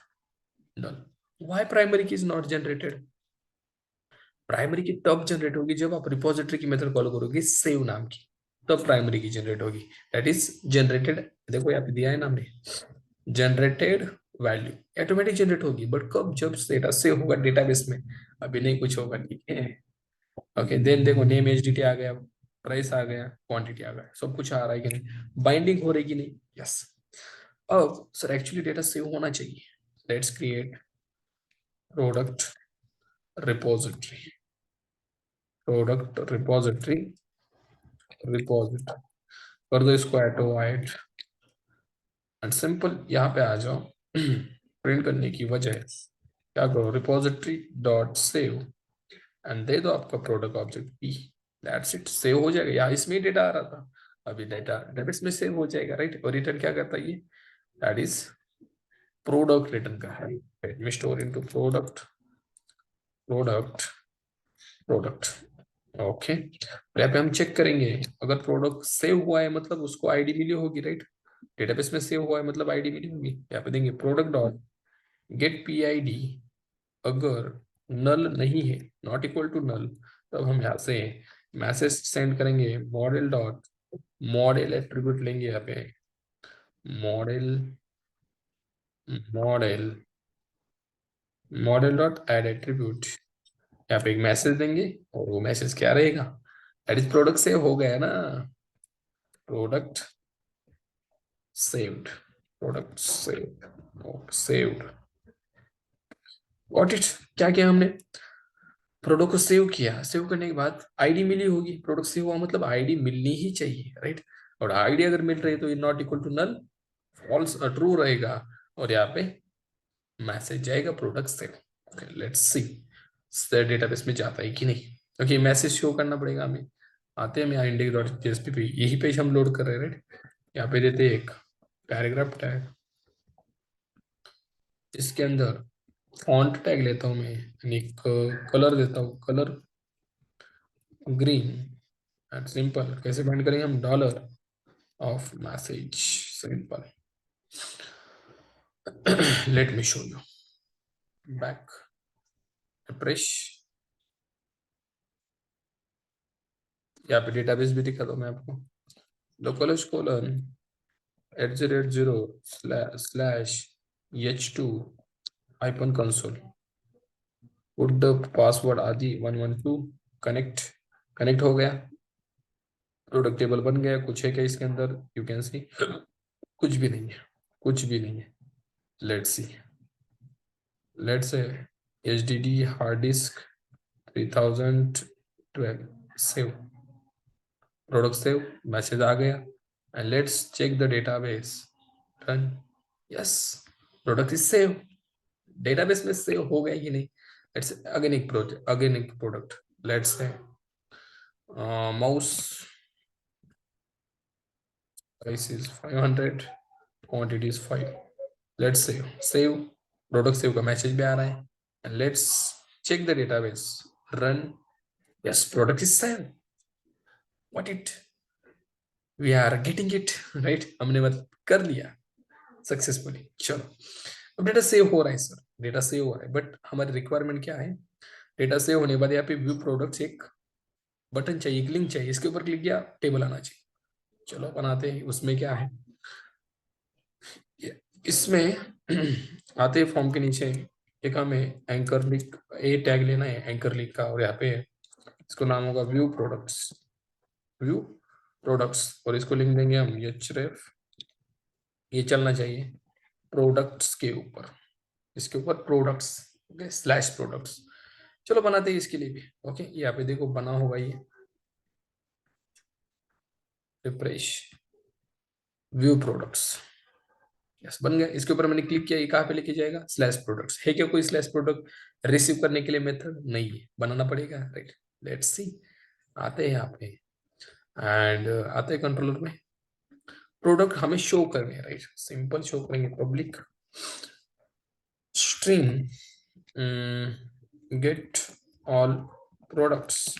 null। Why primary key is not generated? Primary की तब जनरेट होगी जब आप रिपोजिटरी की मेथड कॉल करोगे सेव नाम की, तब प्राइमरी की जनरेट होगी। दैट इज जनरेटेड, देखो यहाँ पे दिया है ना हमने, जनरेटेड वैल्यू ऑटोमेटिक जनरेट होगी, बट कब, जब डेटा सेव होगा डेटाबेस में, अभी नहीं कुछ होगा, ठीक है। ओके, देन देखो नेम एच डी टी आ गया, प्राइस आ गया, क्वांटिटी आ गया, सब कुछ आ रहा है कि नहीं, बाइंडिंग हो रही कि नहीं, यस। अब सर एक्चुअली डेटा सेव होना चाहिए, let's create product repository, product repository, repository कर दो इसको एटो वाइट एंड सिंपल, यहाँ पे आ जाओ। प्रिंट करने की वजह क्या करो, repository dot save and they दो आपका product object P, that's it, save हो जाएगा। या इसमें डेटा आ रहा था, अभी डेटा डेटाबेस में सेव हो जाएगा, राइट। और रिटर्न क्या करता है ये, दैट इज प्रोडक्ट रिटर्न कर रहा है, store into product, product, product. Okay, यहाँ पे हम चेक करेंगे, अगर प्रोडक्ट सेव हुआ है मतलब उसको आईडी मिली होगी, राइट। डेटाबेस में सेव हुआ है मतलब आईडी मिली होगी। यहाँ पे देंगे product dot gate P I D, अगर नल नहीं है, नॉट इक्वल टू नल, तब हम यहाँ से मैसेज सेंड करेंगे, मॉडल डॉट मॉडल एट्रीब्यूट लेंगे यहाँ पे, model, model, model dot add attribute, यहाँ पे एक मैसेज देंगे और वो मैसेज क्या रहेगा, दैट इज प्रोडक्ट सेव हो गया ना, product saved, product saved, saved, what it, क्या किया हमने, प्रोडक्ट को सेव किया, सेव करने के बाद आईडी मिली होगी, प्रोडक्ट सेव हुआ मतलब आईडी मिलनी ही चाहिए, राइट। और आईडी अगर मिल रही है तो ये not equal to null, false true रहेगा, और यहाँ पे मैसेज जाएगा product save. Okay, let's see database में जाता है कि नहीं। ओके, मैसेज शो करना पड़ेगा हमें, आते हैं हम यहाँ इंडेक्स डॉट जेएसपी पे, यही पेज हम लोड कर रहे हैं, राइट। यहाँ पे देते हैं एक पैराग्राफ टैग, इसके अंदर फॉन्ट टैग लेता हूं मैं, यानी कलर देता हूँ, कलर ग्रीन एंड सिंपल। कैसे फाइंड करेंगे हम, dollar of message, simple. Late me show you, back, refresh, यहाँ पे डेटाबेस भी दिखा दो मैं आपको, local colon @0 slash h2 hyphen console, put the password आदि 112, कनेक्ट, कनेक्ट हो गया, प्रोडक्ट टेबल बन गया। कुछ है क्या इसके अंदर, यू कैन सी कुछ भी नहीं है, कुछ भी नहीं है। Let's see, let's say HDD hard disk 3012 save, product save, message आ गया and let's check the database, run, yes, product is save, database में सेव हो गया कि नहीं। लेट्स अगेन एक प्रोजेक्ट, अगेन एक product, let's say mouse price is 500, quantity is 5, let's save, save, product save का मैसेज भी आ रहा है and let's check the database, run, yes, product is save, what it, we are getting it, right, हमने मतलब कर लिया सक्सेसफुली। चलो, अब डेटा सेव हो रहा है सर, डेटा सेव हो रहा है, बट हमारी रिक्वायरमेंट क्या है, डेटा सेव होने के बाद यहाँ पे व्यू प्रोडक्ट्स एक बटन चाहिए, एक लिंक चाहिए, इसके ऊपर क्लिक किया टेबल आना चाहिए। चलो बनाते हैं, उसमें क्या है, इसमें आते फॉर्म के नीचे एक हमें एंकर लिंक, ए टैग लेना है एंकर लिंक का, और यहाँ पे इसको नाम होगा व्यू प्रोडक्ट्स, व्यू प्रोडक्ट्स, और इसको लिंक देंगे हम href, ये चलना चाहिए प्रोडक्ट्स के ऊपर, इसके ऊपर प्रोडक्ट्स, ओके, स्लैश प्रोडक्ट्स। चलो बनाते हैं इसके लिए भी। ओके, यहाँ पे देखो बना होगा ये, रिफ्रेश, व्यू प्रोडक्ट्स, यस बन गया। इसके ऊपर मैंने क्लिक किया, ये कहाँ पे लेके जाएगा, स्लैश प्रोडक्ट्स। है क्या कोई स्लैश प्रोडक्ट रिसीव करने के लिए मेथड, नहीं है, बनाना पड़ेगा, राइट। लेट्स सी, आते हैं यहाँ पे एंड आते हैं कंट्रोलर में, प्रोडक्ट हमें शो करने हैं, राइट, सिंपल शो करेंगे, public string get all products.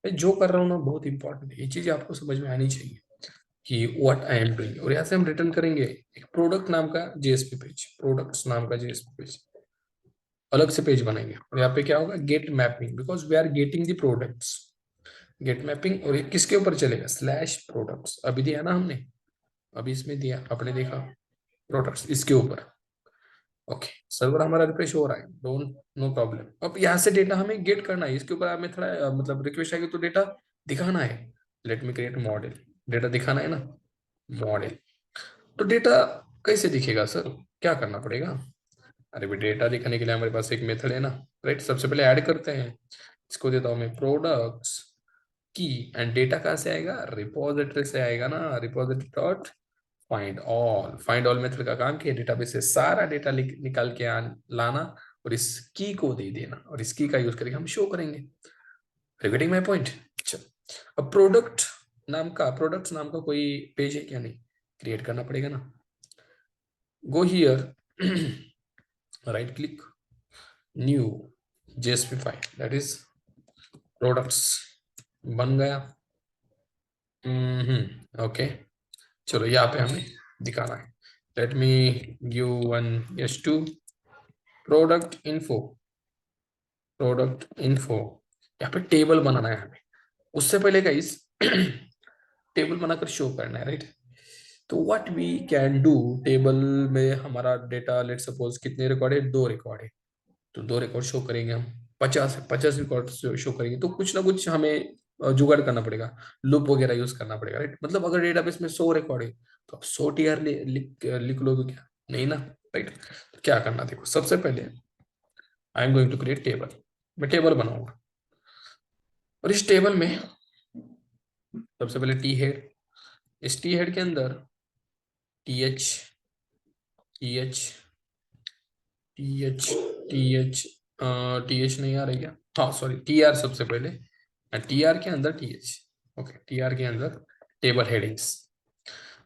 जो कर रहा हूँ ना बहुत इंपॉर्टेंट है, ये चीज आपको समझ में आनी चाहिए कि व्हाट आई एम डूइंग। और यहाँ से हम रिटर्न करेंगे एक प्रोडक्ट नाम का जेएसपी पेज, प्रोडक्ट्स नाम का जेएसपी पेज, अलग से पेज बनाएंगे और यहाँ पे क्या होगा, get mapping, because we are getting the products, get mapping. और ये किसके ऊपर चलेगा, स्लैश प्रोडक्ट्स, अभी दिया ना हमने, अभी इसमें दिया आपने देखा, प्रोडक्ट्स इसके ऊपर। ओके, सर्वर हमारा रिफ्रेश हो रहा है, डोंट, नो प्रॉब्लम। अब यहाँ से डेटा हमें गेट करना है, इसके ऊपर हमें थोड़ा मतलब रिक्वेस्ट आएगी तो डेटा दिखाना है। Let me create model, data दिखाना है ना, मॉडल। तो डेटा कैसे दिखेगा सर, क्या करना पड़ेगा? अरे भाई डेटा दिखाने के लिए हमारे पास एक मेथड है ना, राइट। सबसे पहले ऐड करते हैं, इसको देता हूं मैं प्रोडक्ट्स की, एंड डेटा कहाँ से आएगा, रिपोजिटरी से आएगा ना, repository dot find all. Find all method का काम क्या है, डेटाबेस से सारा डेटा निकाल के लाना और इस की को दे देना, और इस की का यूज करके हम शो करेंगे। Repeating my point. चलो, अब प्रोडक्ट्स नाम का कोई पेज है क्या, नहीं, क्रिएट करना पड़ेगा ना। Go here, right click, new JSP file, that is products, बन गया। ओके, चलो यहाँ पे हमें दिखाना है। Let me give one S to product info, product info, यहाँ पे टेबल बनाना है हमें। उससे पहले गाइस टेबल बनाकर शो करना है, राइट। तो what we can do, table में हमारा डेटा लेट सपोज कितने रिकॉर्ड है, 2 रिकॉर्ड है, तो 2 रिकॉर्ड शो करेंगे हम। 50 रिकॉर्ड शो करेंगे, तो कुछ ना कुछ हमें जुगाड़ करना पड़ेगा, लूप वगैरह यूज करना पड़ेगा, राइट। मतलब अगर डेटाबेस में 100 रिकॉर्ड है तो आप 100 टीआर लिख लोगे क्या, नहीं ना, राइट। तो क्या करना, देखो सबसे पहले I am going to create table, मैं टेबल बनाऊंगा। और इस टेबल में सबसे पहले टी हेड, इस टी हेड के अंदर T H, T H, T H, T H, T H नहीं आ रही क्या, हाँ सॉरी, टी आर सबसे पहले, टी आर के अंदर T H. Okay, T R के अंदर टेबल हेडिंग्स।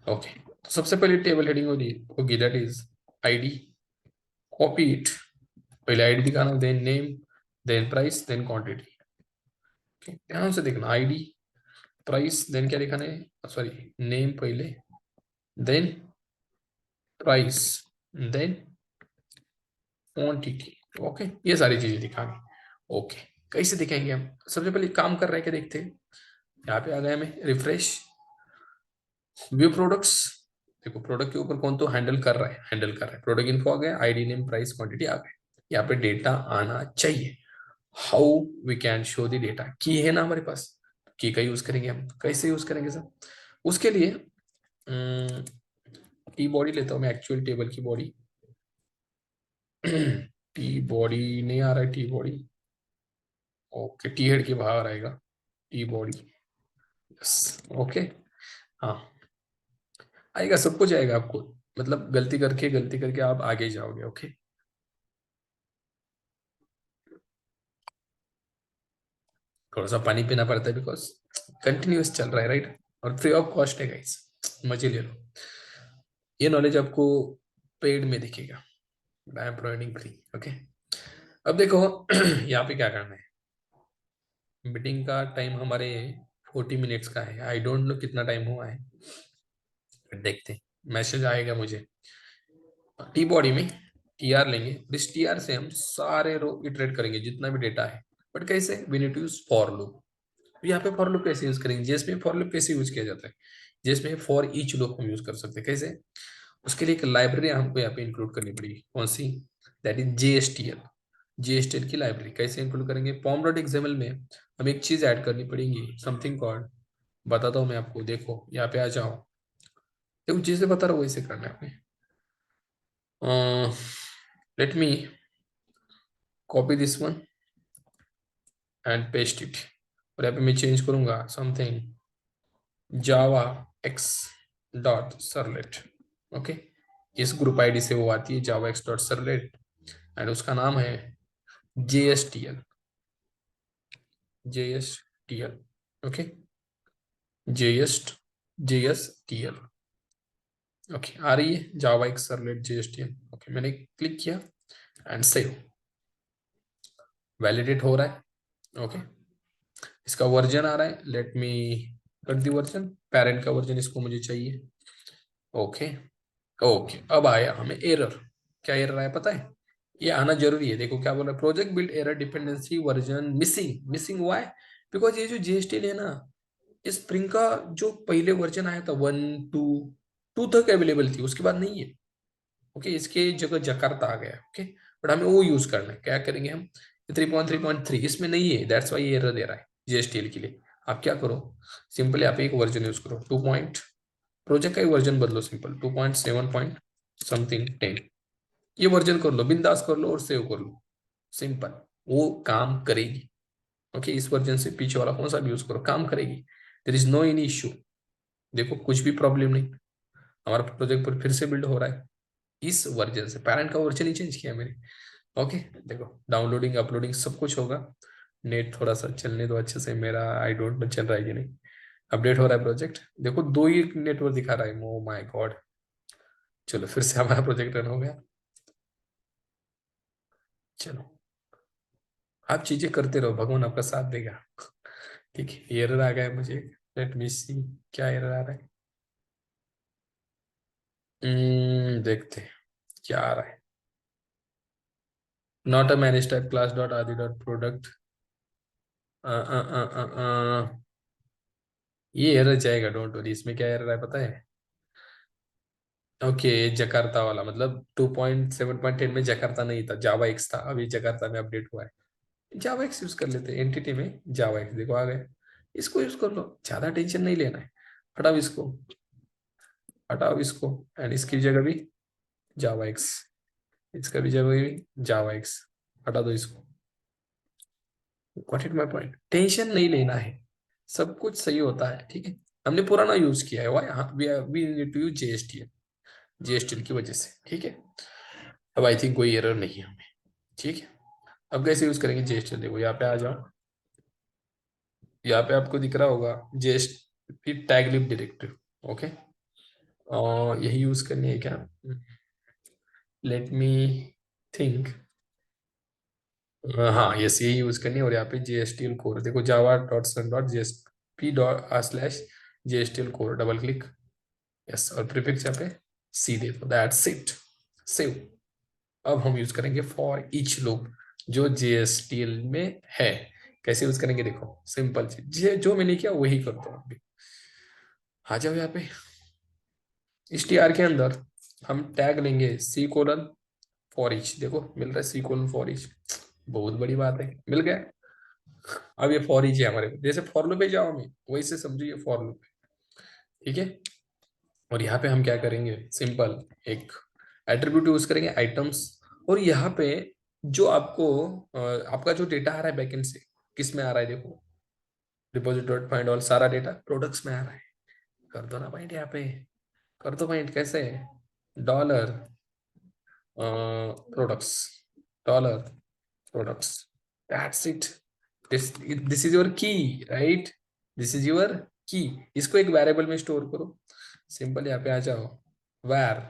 ओके, तो सबसे पहले टेबल हेडिंग होगी that is ID, copy it, पहले आईडी दिखाना, then name, then price, then quantity. ध्यान से देखना, आईडी, प्राइस, देन क्या दिखाना है, सॉरी नेम पहले, then price, then quantity. Okay, ये सारी चीजें दिखानी। ओके, कैसे दिखाएंगे हम, सबसे पहले काम कर रहे हैं क्या, देखते हैं। यहाँ पे आ गए हमें, रिफ्रेश, व्यू प्रोडक्ट्स। देखो प्रोडक्ट के ऊपर कौन तो हैंडल कर रहा है, प्रोडक्ट इन्फो आ गया, आईडी नेम प्राइस क्वांटिटी आ गए। यहाँ पे डेटा आना चाहिए। How we can show the data, की है ना हमारे पास, की का यूज करेंगे हम, कैसे यूज करेंगे सर, उसके लिए टी बॉडी लेता हूँ मैं, एक्चुअल टेबल की बॉडी। टी बॉडी नहीं आ रहा है, T body, okay, T head के बाहर आएगा, टी बॉडी, यस, ओके, हाँ, आएगा, सब कुछ आएगा आपको, मतलब गलती करके आप आगे जाओगे। ओके, थोड़ा सा पानी पीना पड़ता है बिकॉज कंटिन्यूअस चल रहा है, राइट, और फ्री ऑफ कॉस्ट है गाइस, मजे ले लो। ये नॉलेज आपको पेड में दिखेगा, I am providing free. Okay, अब देखो यहाँ पे क्या करना है, मीटिंग का टाइम हमारे 40 मिनट्स का है, आई डोंट नो कितना टाइम हुआ है, देखते हैं, मैसेज आएगा मुझे। टी बॉडी में टी आर लेंगे, इस टी आर से हम सारे रो इटरेट करेंगे जितना भी डेटा है, बट कैसे, we need to use for loop. यहाँ पे फॉर लूप कैसे यूज करेंगे, जेएसपी में फॉर लूप कैसे यूज किया जाता है, जेएसपी में फॉर ईच लूप हम यूज कर सकते हैं, कैसे, उसके लिए एक लाइब्रेरी हमको यहाँ पे इंक्लूड करनी पड़ेगी, कौन सी, दैट इज जेएसटीएल। जेएसटीएल की लाइब्रेरी कैसे इंक्लूड करेंगे, पॉम डॉट एक्सएमएल में हमें एक चीज ऐड करनी पड़ेगी, समथिंग कॉल्ड, बताता हूँ मैं आपको, देखो यहाँ पे आ जाओ, देखो चीजें बता रहा हूँ वैसे करना है आपने। Let me copy this one and paste it, और यहाँ पे मैं चेंज करूंगा something javax dot servlet. Okay, इस ग्रुप आईडी से वो आती है, javax dot servlet, and उसका नाम है JSTL, JSTL। Okay, JS JSTL। Okay, आ रही है javax servlet JSTL। Okay, मैंने क्लिक किया एंड सेव, वैलिडेट हो रहा है। ओके, इसका वर्जन आ रहा है, लेट मी कर दी वर्जन, पेरेंट का वर्जन इसको मुझे चाहिए। ओके, ओके, अब आया हमें एरर, क्या एरर आया पता है, ये आना जरूरी है। देखो क्या बोल रहा है, project build error dependency version missing. Missing हुआ है बिकॉज ये जो जीएसटी है ना, इस स्प्रिंग का जो पहले वर्जन आया था 1 2 तक अवेलेबल थी, उसके बाद नहीं है। ओके, इसके जगह जकार्ता आ गया। ओके, बट हमें वो यूज करना है। क्या करेंगे हम, 3.3.3 इसमें नहीं है, दैट्स वाई ये एरर दे रहा है जीएसटीएल के लिए। आप क्या करो, सिंपली आप एक वर्जन यूज करो, 2 पॉइंट, प्रोजेक्ट का ही वर्जन बदलो, सिंपल 2.7 पॉइंट समथिंग 10, ये वर्जन कर लो, बिंदास कर लो और सेव कर लो, सिंपल, वो काम करेगी। ओके, इस वर्जन से पीछे वाला कौन सा भी यूज करो, काम करेगी। There is no any issue. देखो कुछ भी प्रॉब्लम नहीं, हमारा प्रोजेक्ट पर फिर से बिल्ड हो रहा है इस वर्जन से, पैरेंट का वर्जन ही चेंज किया मैंने। ओके, देखो डाउनलोडिंग अपलोडिंग सब कुछ होगा। नेट थोड़ा सा चलने दो अच्छे से, मेरा आई डोंट नो चल रहा है कि नहीं। अपडेट हो रहा है प्रोजेक्ट, देखो दो ही नेटवर्क दिखा रहा है, ओ माय गॉड। चलो फिर से हमारा प्रोजेक्ट रन हो गया। चलो, आप चीजें करते रहो, भगवान आपका साथ देगा। ठीक है, एरर आ गया है मुझे, लेट मी सी क्या एरर आ रहा है। देखते हैं क्या आ रहा है। Not a manage type class dot आदि डॉट प्रोडक्ट, ये एरर जाएगा, डोंट वरी। इसमें क्या एरर है पता है? ओके, जकार्ता वाला, मतलब 2.7.10 में जकार्ता नहीं था, जावा एक्स था, अभी जकार्ता में अपडेट हुआ है। जावा एक्स यूज कर लेते हैं, एंटिटी में जावा एक्स, देखो आ गए। इसको यूज कर लो, ज्यादा टेंशन नहीं लेना है। हटाओ इसको, हटाओ इसको, एंड इसकी जगह भी जावा एक्स, इसका भी जगह भी जावा एक्स, हटा दो इसको। What is my point, tension नहीं लेना है, सब कुछ सही होता है। ठीक है, हमने पुराना यूज किया है, why we need to use JSTL, JSTL की वजह से। ठीक है, अब आई थिंक कोई एरर नहीं है हमें। ठीक है, अब कैसे यूज करेंगे जेएसटीएल, देखो यहाँ पे आ जाओ, यहाँ पे आपको दिख रहा होगा JST tag lib directive. Okay, और यही यूज करनी है क्या, लेट मी थिंक। हाँ यस, यही यूज करनी है, और यहाँ पे जेएसटीएल कोर देखो, java dot sun dot JSP dot slash JSTL core, double click, yes, और प्रीफिक्स यहाँ पे सी दे दो, दैट्स इट, सेव। अब हम यूज करेंगे फॉर ईच लूप जो जेएसटीएल में है। कैसे यूज करेंगे, देखो सिंपल चीज, जो मैंने किया वही करता हूँ अभी। आ जाओ यहाँ पे, इस टीआर के अंदर हम टैग लेंगे सी कोलन फॉर ईच, देखो मिल रहा है सी कोलन फॉर ईच, बहुत बड़ी बात है, मिल गया। अब ये फॉर ईच है हमारे को, जैसे फॉर लूप पे जाओ में वैसे समझो ये फॉर लूप है। ठीक है, और यहाँ पे हम क्या करेंगे, सिंपल एक एट्रीब्यूट यूज करेंगे आइटम्स, और यहाँ पे जो आपको आपका जो डेटा आ रहा है बैकएंड से, किस में आ रहा है देखो, डिपॉजिट डॉट फाइंड ऑल, सारा डेटा प्रोडक्ट्स में आ रहा है। कर दो ना पॉइंट यहाँ पे, कर दो पॉइंट, कैसे, dollar products, dollar products, that's it. This is your की, राइट, दिस इज योर की। इसको एक वेरिएबल में स्टोर करो, सिंपल यहाँ पे आ जाओ, वैर,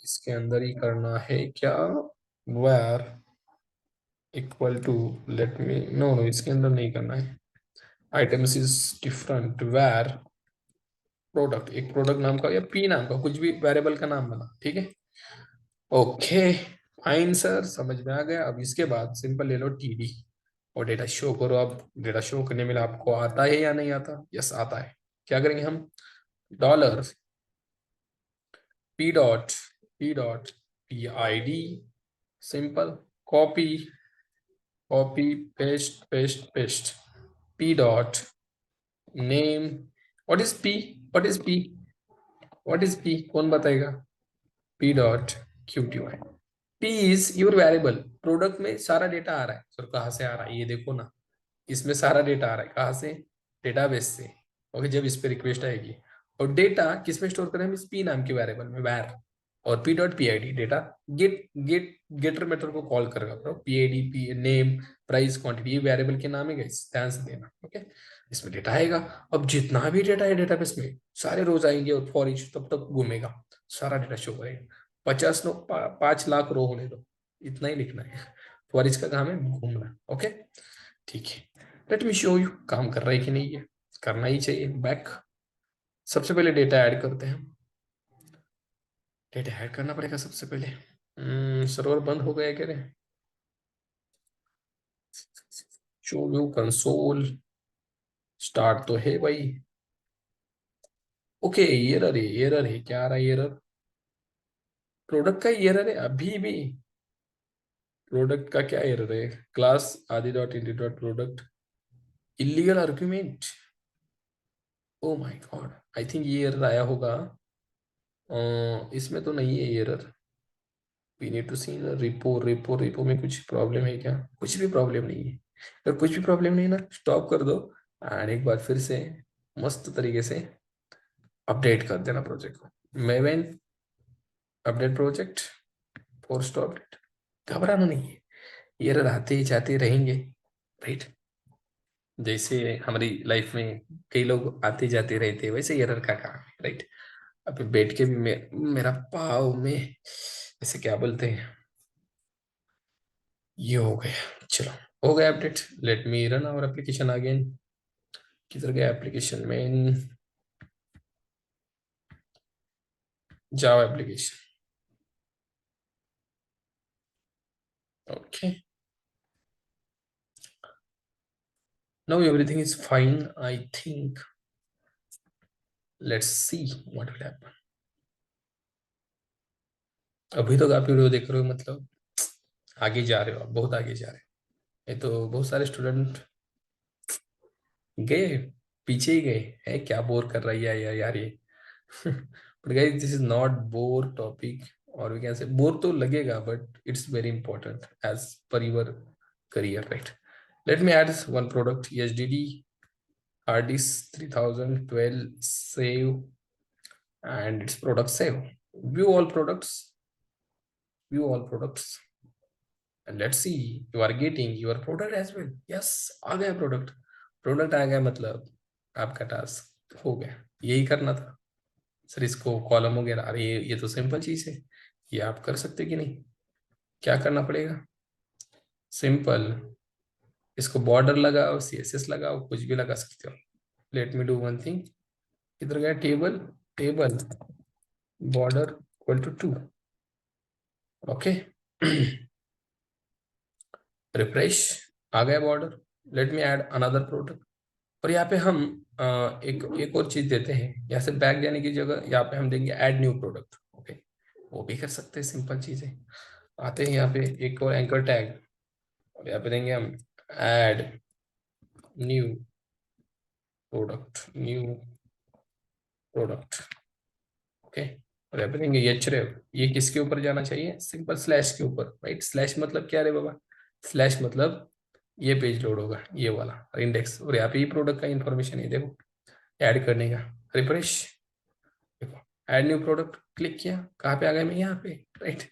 इसके अंदर ही करना है क्या, where equal to, let me, no no इसके अंदर नहीं करना है, items is different, where product, एक प्रोडक्ट नाम का या पी नाम का कुछ भी वेरिएबल का नाम बना। ठीक है, ओके, फाइन सर, समझ में आ गया। अब इसके बाद सिंपल ले लो टीडी, और डेटा शो करो। अब डेटा शो करने में आपको आता है या नहीं आता, यस आता है। क्या करेंगे हम, dollar P dot P I D, simple, copy, copy, paste paste paste, P dot name, what is P, what is P, what is P, कौन बताएगा, P dot Q T Y, P is your variable. Product में सारा डेटा आ रहा है सर, कहाँ से आ रहा है ये देखो ना, इसमें सारा डेटा आ रहा है, कहाँ से, डेटाबेस से। ओके, जब इस पे रिक्वेस्ट आएगी, और डेटा किस में स्टोर करें हम, इस पी नाम के वेरिएबल में, वैर, और P dot P I D data, getter method को कॉल करेगा, P I D, P name, price, quantity, ये वेरिएबल के नाम है गाइस, ध्यान से देना। ओके, इसमें डेटा आएगा। अब जितना भी डेटा है डेटाबेस में, सारे रोज आएंगे, और फॉर ईच तब तक घूमेगा, सारा डेटा शो करेगा। 5 लाख रो होने दो, इतना ही लिखना है, फॉर ईच का काम है घूमना। ओके, ठीक है, लेट मी शो यू काम कर रहा है कि नहीं, ये करना ही चाहिए। बैक, सबसे पहले डेटा ऐड करते हैं, डेटा ऐड करना पड़ेगा सबसे पहले। सर्वर बंद हो गया क्या रे? शो व्यू कंसोल स्टार्ट तो है भाई। ओके, एरर है, क्या आ रहा है एरर? प्रोडक्ट का एरर है अभी भी। प्रोडक्ट का क्या एरर है? Class Adi dot indie dot product illegal argument. Oh my god, I think ये एरर आया होगा। इसमें तो नहीं है error. We need to see repo में कुछ प्रॉब्लम है क्या? कुछ भी प्रॉब्लम नहीं है। अगर कुछ भी प्रॉब्लम नहीं है ना, स्टॉप कर दो एंड एक बार फिर से मस्त तरीके से अपडेट कर देना प्रोजेक्ट को। Maven update project, force to update. घबराना नहीं है, एरर आते ही जाते रहेंगे, राइट? जैसे हमारी लाइफ में कई लोग आते जाते रहते हैं, वैसे एरर का काम है, राइट? अभी बैठ के भी मेरा पाव में ऐसे क्या बोलते हैं, ये हो गया। चलो, हो गया update. Let me run our application again. किधर गया एप्लीकेशन में? Java application. Okay, now everything is fine I think. Let's see what will happen. अभी तो आप वीडियो देख रहे हो, मतलब आगे जा रहे हो, आप बहुत आगे जा रहे हो। ये तो बहुत सारे स्टूडेंट गए, पीछे ही गए। है क्या बोर कर रही है यार ये? But guys, this is not bore topic, और वी कैन से बोर तो लगेगा, but it's very important as per your career, right? Let me add one product, ESDD hard disk 3012 save, and its product save. View all products, view all products, and let's see you are getting your product as well. Yes, आ गया प्रोडक्ट। प्रोडक्ट आ गया मतलब आपका टास्क हो गया। यही करना था सर, इसको कॉलम वगैरह। अरे ये तो सिंपल चीज है, ये आप कर सकते कि नहीं? क्या करना पड़ेगा? सिंपल, इसको बॉर्डर लगाओ, CSS लगाओ, कुछ भी लगा सकते हो। Let me do one thing. किधर गया table? Table border equal to 2। Okay, refresh, आ गया border. Let me add another product. और यहाँ पे हम एक एक और चीज देते हैं, यहाँ से बैक जाने की जगह यहाँ पे हम देंगे ऐड न्यू प्रोडक्ट। ओके, वो भी कर सकते हैं, सिंपल चीजें। आते हैं यहाँ पे एक और एंकर टैग, और यहाँ पे देंगे हम add new product, new product. Okay, और यहाँ पे देंगे एचरेफ। ये किसके ऊपर जाना चाहिए? सिंपल स्लैश के ऊपर, राइट? स्लैश मतलब क्या रे बाबा? स्लैश मतलब ये पेज लोड होगा, ये वाला इंडेक्स, और यहाँ पे ये प्रोडक्ट का इंफॉर्मेशन है, देखो ऐड करने का। रिफ्रेश, देखो ऐड न्यू प्रोडक्ट, क्लिक किया, कहाँ पे आ गया? मैं यहाँ पे, right?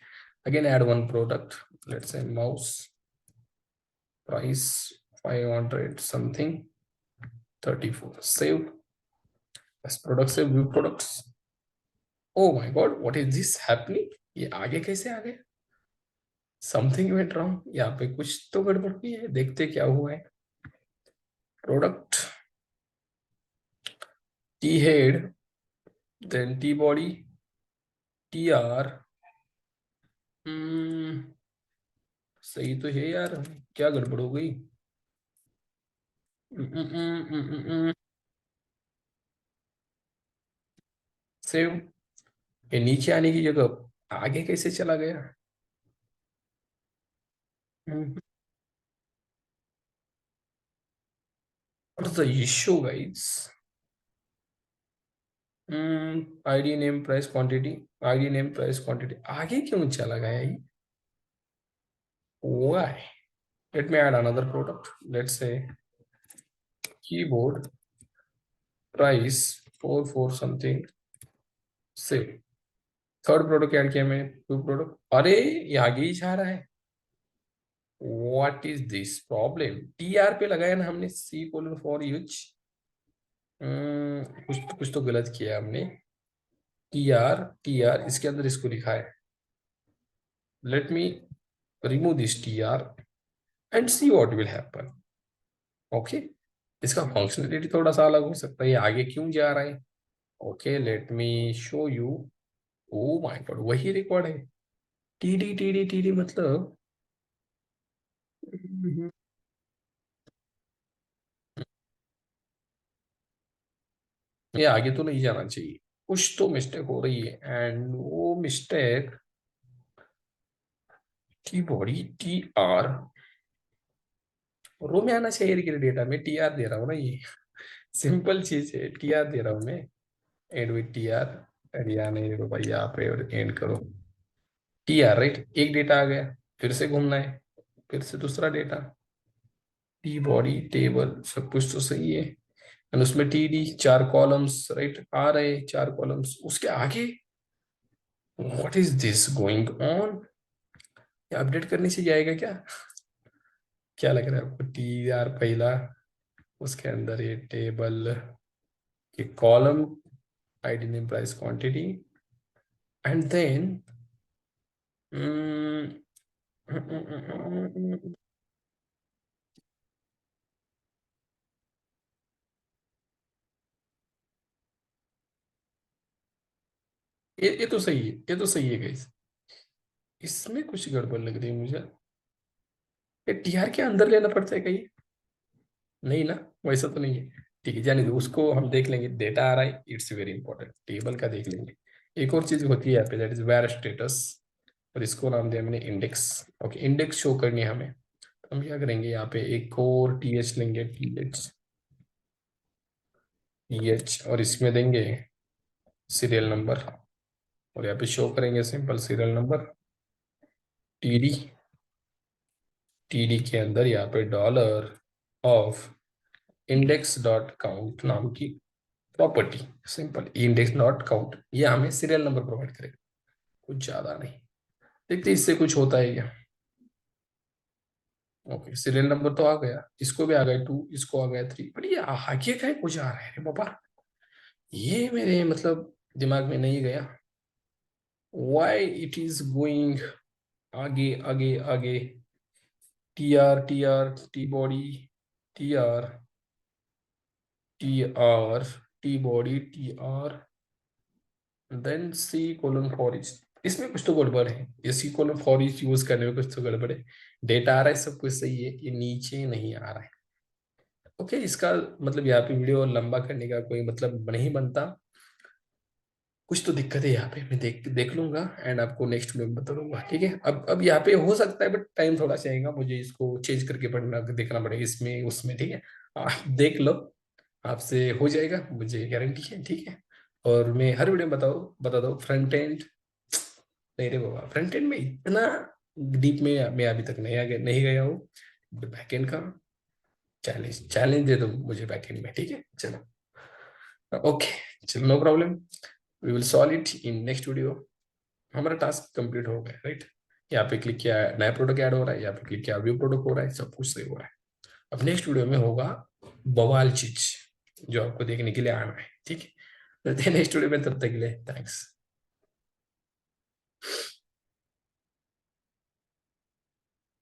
Again add one product, let's say mouse price 500 something 34, save. बस प्रोडक्ट से view products. O my God, what is this happening? ये आगे कैसे आ गए? समथिंग वेंट रॉन्ग, यहाँ पे कुछ तो गड़बड़ हुई है, देखते क्या हुआ है। Product T head, then T body, T R. सही तो है यार, क्या गड़बड़ हो गई? सेव। ये नीचे आने की जगह आगे कैसे चला गया? What is the issue guys? ID name price quantity, ID name price quantity आगे क्यों चला गया ये? Why? Late me add another product, let's से keyboard price 44 something, save. Third product add किया मैंने, टू प्रोडक्ट। अरे ये आगे ही जा रहा है, what is this problem? TR पे लगाया ना हमने, C:4 यूज। कुछ तो गलत किया है हमने। टी आर इसके अंदर इसको लिखा है। Let me remove this TR and C what will happen. Okay, इसका फंक्शनलिटी थोड़ा सा अलग हो सकता है, ये आगे क्यों जा रहा है? Okay, let me show you. O my God, वही रिकॉर्ड है। टी डी मतलब ये आगे तो नहीं जाना चाहिए, कुछ तो मिस्टेक हो रही है, एंड वो mistake T body T R row में आना चाहिए, लेकिन डेटा में टी आर दे रहा हूँ ना ये, सिंपल चीज है, टी आर दे रहा हूँ मैं, and with T R, and यहाँ नहीं देखो भाई, यहाँ पे और एंड करो टी आर, राइट, एक डेटा आ गया, फिर से घूमना है, फिर से दूसरा डेटा, टी बॉडी टेबल सब कुछ तो सही है, एंड उसमें टी डी चार कॉलम्स, राइट, आ रहे चार कॉलम्स, उसके आगे what is this going on, ये अपडेट करने से जाएगा क्या, क्या लग रहा है आपको, टी आर पहला, उसके अंदर ये टेबल के column, ID name price quantity, and then ये तो सही है, ये तो सही है गाइस, इसमें कुछ गड़बड़ लग रही है मुझे, ये टीआर के अंदर लेना पड़ता है कहीं, नहीं ना, वैसा तो नहीं है, ठीक है, जाने दो उसको, हम देख लेंगे, डेटा आ रहा है, इट्स वेरी इंपॉर्टेंट, टेबल का देख लेंगे, एक और चीज होती है यहाँ पे, दैट इज वेर स्टेटस, और इसको नाम दिया मैंने इंडेक्स, ओके, इंडेक्स शो करनी है हमें, तो हम क्या करेंगे, यहाँ पे एक और टी एच लेंगे, टी एच, और इसमें देंगे सीरियल नंबर, और यहाँ पे शो करेंगे simple serial number, TD, TD के अंदर यहाँ पे dollar of index dot count नाम की property, simple index dot count, ये हमें सीरियल नंबर प्रोवाइड करेगा, कुछ ज्यादा नहीं, देखते इससे कुछ होता है क्या, ओके, सीरियल नंबर तो आ गया, इसको भी आ गया 2, इसको आ गया 3, बट ये आगे का कुछ आ रहा है रे बाबा, ये मेरे मतलब दिमाग में नहीं गया, व्हाई इट इज गोइंग आगे आगे आगे, T R T body, T R, T R, T body T R, then C colon for each, इसमें कुछ तो गड़बड़ है, ये C colon for each use करने में कुछ तो गड़बड़ है, डेटा आ रहा है सब कुछ सही है, ये नीचे नहीं आ रहा है, ओके, इसका मतलब यहाँ पे वीडियो लंबा करने का कोई मतलब नहीं बनता, कुछ तो दिक्कत है यहाँ पे, मैं देख देख लूंगा, एंड आपको नेक्स्ट वीडियो में बता दूंगा, ठीक है, अब यहाँ पे हो सकता है, बट टाइम थोड़ा चाहिएगा, मुझे इसको चेंज करके पढ़ना देखना पड़ेगा, इसमें उसमें, ठीक है, आप देख लो, आपसे हो जाएगा, मुझे गारंटी है, ठीक है, और मैं हर वीडियो में बता दो फ्रंट एंड, नहीं रे बाबा, फ्रंट एंड में इतना डीप में मैं अभी तक नहीं गया हूँ, बैक एंड का चैलेंज चैलेंज दे दो मुझे बैक एंड में, ठीक है, चलो, ओके, चलो, no problem, we will solve it in next video, हमारा टास्क कंप्लीट हो गया, राइट, यहाँ पे क्लिक किया, नया प्रोडक्ट ऐड हो रहा है, यहाँ पे क्लिक किया, व्यू प्रोडक्ट हो रहा है, सब कुछ सही हो रहा है, अब नेक्स्ट वीडियो में होगा बवाल चीज, जो आपको देखने के लिए आना है, ठीक है, मिलते हैं नेक्स्ट वीडियो में, तब तक के लिए थैंक्स।